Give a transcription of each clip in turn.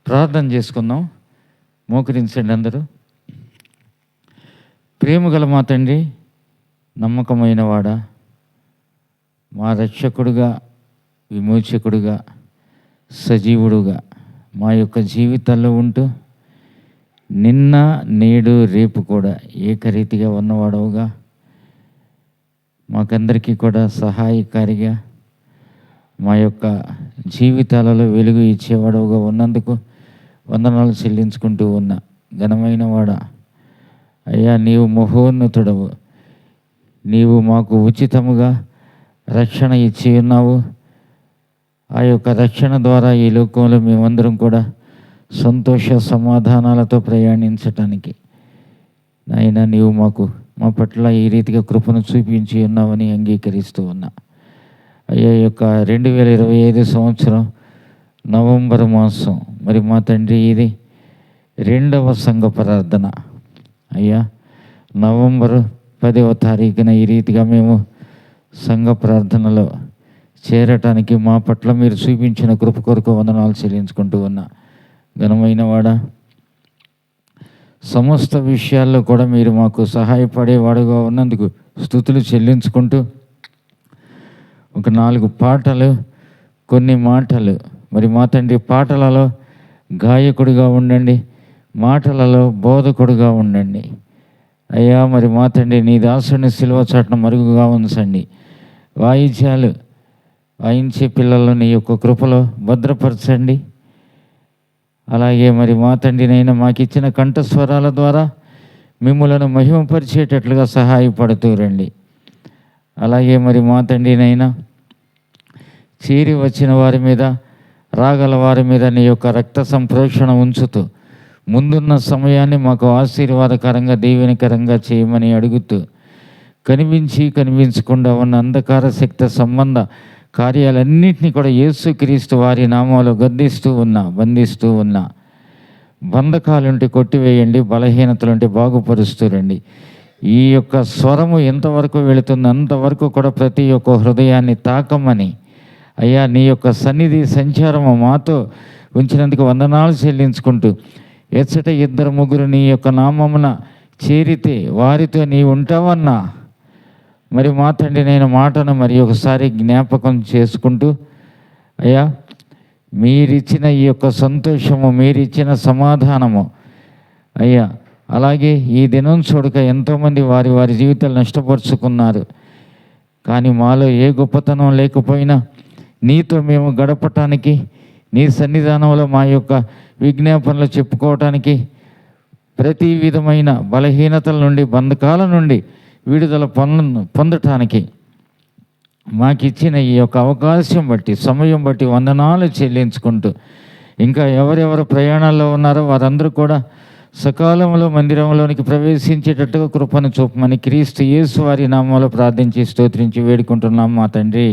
ప్రార్థన చేసుకుందాం. మోకరించండి అందరూ. ప్రేమగల మా తండ్రి, నమ్మకమైన వాడా, మా రక్షకుడుగా, విమోచకుడుగా, సజీవుడుగా మా యొక్క జీవితాల్లో ఉంటూ నిన్న నేడు రేపు కూడా ఏకరీతిగా ఉన్నవాడవుగా, మాకందరికీ కూడా సహాయకారిగా, మా యొక్క జీవితాలలో వెలుగు ఇచ్చేవాడవుగా ఉన్నందుకు వందనాలు చెల్లించుకుంటూ ఉన్నా. ఘనమైన వాడా, అయ్యా నీవు మహోన్నతుడవు. నీవు మాకు ఉచితముగా రక్షణ ఇచ్చి ఉన్నావు. ఆ యొక్క రక్షణ ద్వారా ఈ లోకంలో మేమందరం కూడా సంతోష సమాధానాలతో ప్రయాణించటానికి నాయన నీవు మా పట్ల ఈ రీతిగా కృపను చూపించి ఉన్నావని అంగీకరిస్తూ ఉన్నా. అయ్యా యొక్క 2025 సంవత్సరం నవంబర్ మాసం, మరి మా తండ్రి ఇది 2వ సంఘ ప్రార్థన. అయ్యా నవంబర్ 10వ తారీఖున ఈ రీతిగా మేము సంఘ ప్రార్థనలో చేరటానికి మా పట్ల మీరు చూపించిన కృప కొరకు వందనాలు చెల్లించుకుంటూ ఉన్నా. ఘనమైన వాడా, సమస్త విషయాల్లో కూడా మీరు మాకు సహాయపడేవాడుగా ఉన్నందుకు స్తుతులు చెల్లించుకుంటూ ఒక 4 పాటలు, కొన్ని మాటలు, మరి మా తండ్రి పాటలలో గాయకుడిగా ఉండండి, మాటలలో బోధకుడుగా ఉండండి. అయ్యా మరి మా తండ్రి నీ దాసుని సిలువ చాటున మరుగుగా ఉంచండి. వాయిద్యాలు వాయించే పిల్లలను నీ యొక్క కృపలో భద్రపరచండి. అలాగే మరి మా తండ్రినైనా మాకు ఇచ్చిన కంఠస్వరాల ద్వారా మిమ్ములను మహిమపరిచేటట్లుగా సహాయపడుతూ రండి. అలాగే మరి మా తండ్రినైనా చేరి వచ్చిన వారి మీద, రాగల వారి మీద నీ యొక్క రక్త సంప్రోక్షణ ఉంచుతూ ముందున్న సమయాన్ని మాకు ఆశీర్వాదకరంగా, దీవెనకరంగా చేయమని అడుగుతూ, కనిపించకుండా ఉన్న అంధకార శక్తి సంబంధ కార్యాలన్నింటినీ కూడా యేసుక్రీస్తు వారి నామంలో బంధిస్తూ ఉన్నా. బంధకాలుంటే కొట్టివేయండి, బలహీనతలుంటే బాగుపరుస్తూ రండి. ఈ యొక్క స్వరము ఎంతవరకు వెళుతుంది అంతవరకు కూడా ప్రతి ఒక్క హృదయాన్ని తాకమని, అయ్యా నీ యొక్క సన్నిధి సంచారము మాతో ఉంచినందుకు వందనాలు చెల్లించుకుంటూ, ఎచ్చట 2-3 నీ యొక్క నామమున చేరితే వారితో నీ ఉంటావన్నా మరి మా తండ్రి నేను మాటను మరి ఒకసారి జ్ఞాపకం చేసుకుంటూ, అయ్యా మీరిచ్చిన ఈ యొక్క సంతోషము, మీరిచ్చిన సమాధానము, అయ్యా అలాగే ఈ దినం చూడక ఎంతోమంది వారి జీవితాలు నష్టపరుచుకున్నారు. కానీ మాలో ఏ గొప్పతనం లేకపోయినా నీతో మేము గడపటానికి, నీ సన్నిధానంలో మా యొక్క విజ్ఞాపనలు చెప్పుకోవటానికి, ప్రతి విధమైన బలహీనతల నుండి, బంధకాల నుండి విడుదల పొందటానికి మాకిచ్చిన ఈ యొక్క అవకాశం బట్టి, సమయం బట్టి వందనాలు చెల్లించుకుంటూ, ఇంకా ఎవరెవరు ప్రయాణాల్లో ఉన్నారో వారందరూ కూడా సకాలంలో మందిరంలోనికి ప్రవేశించేటట్టుగా కృపను చూపమని క్రీస్తు యేసు వారి నామంలో ప్రార్థించి స్తోత్రించి వేడుకుంటున్నాం మా తండ్రి.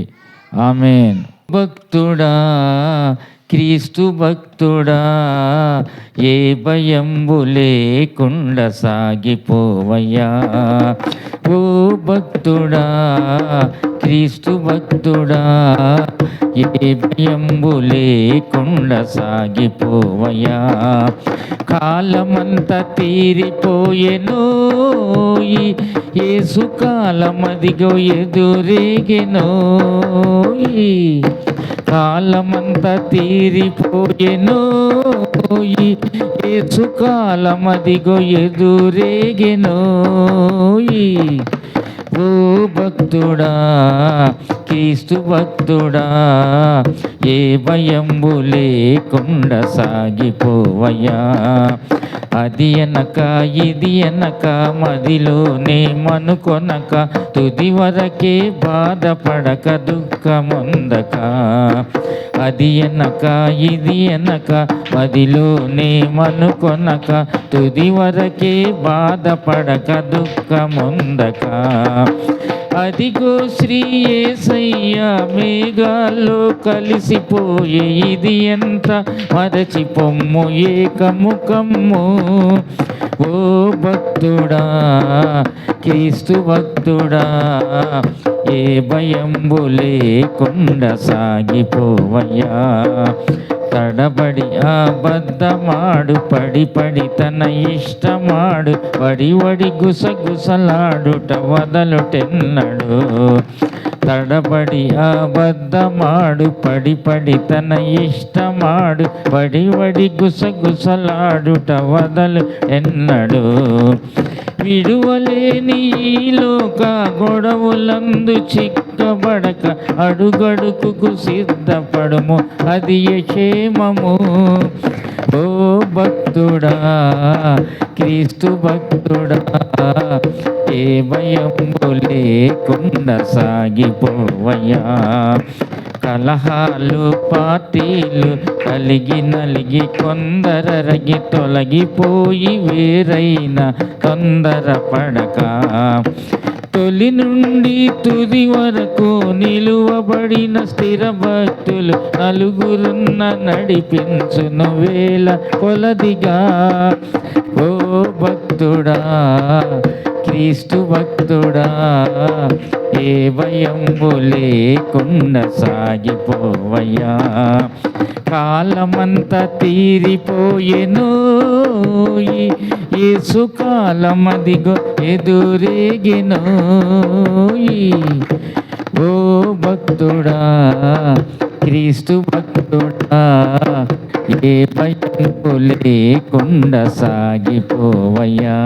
ఆమేన్. భక్తుడా, క్రీస్తు భక్తుడా, ఏ భయంబు లేకుండా సాగిపోవయ్యా. ఓ భక్తుడా, క్రీస్తు భక్తుడా, ఏ భయంబు లేకుండా సాగిపోవయ్యా. కాలమంతా తీరిపోయెను, యేసు కాలమదిగో ఎదురేగెను. కాలమంతా తీరిపోయెను, యేసు కాలమదిగో ఎదురేగెను. ఓ భక్తుడా, క్రీస్తు భక్తుడా, ఏ భయంబు లేకుండా సాగిపోవయ్యా. అది అనక ఇది అనక మదిలోనే మనుకొనక, తుది వరకే బాధపడక దుఃఖముందక. అది అనక ఇది అనక మదిలోనే మనుకొనక, తుది వరకే బాధపడక దుఃఖముందక. అదిగో శ్రీ యేసయ్య మేఘాల్లో కలిసిపోయే, ఇది ఎంత మరచి పొమ్ము ఏకముఖము. ఓ భక్తుడా, క్రీస్తు భక్తుడా, ఏ భయంబు లేకుండా సాగిపోవయ్యా. తడబడి అబద్ధమాడు, పడి పడి తన ఇష్టమాడు, వడి వడి గుసగుసలాడుట వదలుటెన్నడు. తడబడి అబద్ధమాడు, పడి పడి తన ఇష్టమాడు, వడి వడి గుసగుసలాడుట వదలు ఎన్నడు. విడువలేని ఈ లోక గొడవలందు చిక్కబడక అడుగడుగుకు సిద్ధపడుము, అది క్షేమము. ఓ భక్తుడా, క్రీస్తు భక్తుడా, ఏ భయము లేకుండా సాగిపోవయ్యా. కలహాలు పార్టీలు కలిగి నలిగి కొందరగి తొలగిపోయి వేరైన తొందరపడక, తొలి నుండి తుది వరకు నిలువబడిన స్థిర భక్తులు నలుగురున్న నడిపించును వేల కొలదిగా. ఓ భక్తుడా, క్రీస్తు భక్తుడా, ఏ భయంబు లేకుండా సాగిపోవయ్యా. కాలమంతా తీరిపోయెను, యేసు కాలమదిగో ఎదురేగెను. ఓ భక్తుడా, క్రీస్తు భక్తుడా, ఏ భయంబు లేకుండా సాగిపోవయ్యా.